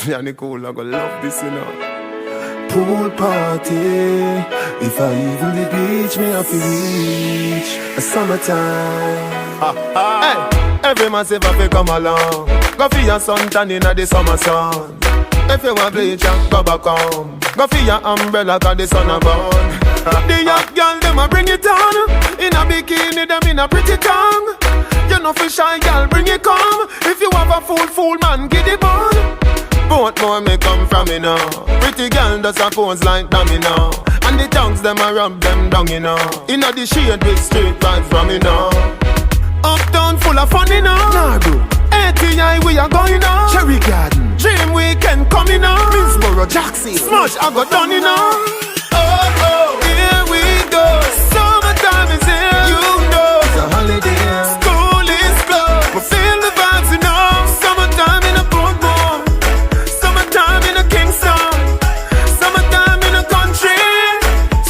and cool, I go love this, you know. Pool party. If I even the beach, me have to reach a summertime. Hey, every massive have to come along. Go for your sun tan in the summer sun. If you want bleach, go back home. Go for your umbrella, cause the sun a burn. The young girl, them a bring it on. In a bikini, them in a pretty tongue. You know for shy girl, bring it come. If you have a fool man, get it on. Both more may come from me now. Pretty girl does a pose like dummy now. And the tongues them a rub them down, you know. Inna the shade with straight vibes from me now. Uptown full of fun, you know. Nardo, ATI we are going now. Cherry Garden, Dream weekend coming now. Middlesboro, Jackson, Smash I got done, you know. Oh, here we go. Summertime is here, you know. it's a holiday. School is closed, but feel the vibes, you know. Summertime in a Portmore, summertime in a Kingston, summertime in a country,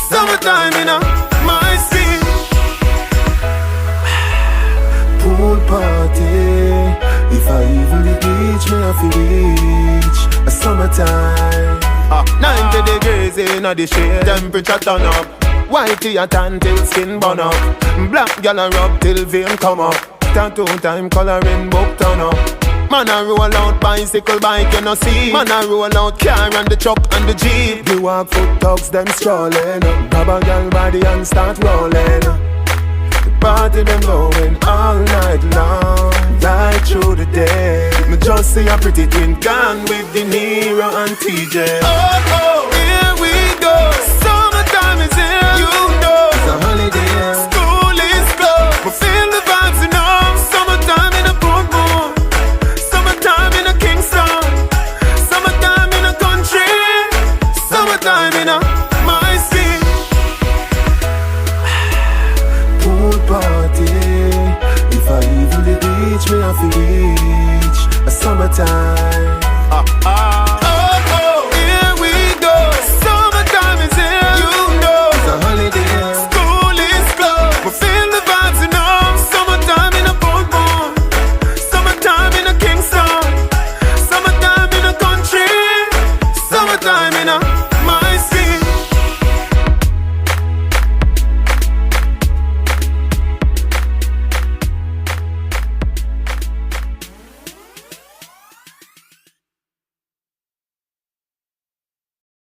summertime in a my city. Pool party. If I even the beach, me have to reach a summertime. 90 degrees in the shade, temperature turn up. Whitey a tan till skin burn up. Black gal a rub till vein come up. Tattoo time coloring book turn up. Man a roll out bicycle bike you no see. Man a roll out car and the truck and the jeep. You walk foot dogs, them strolling. Grab a girl body and start rolling. The party them going all night long, right through the day. Me just see a pretty twin gone with De Niro and TJ. Oh, here we go. Summertime is here, you know. It's a holiday. School is closed, but feel the vibes, you know. Summertime in a Portmore, summertime in a Kingston, summertime in a country, summertime in a my city. Pool party. If I even the beach, me have to reach a summertime.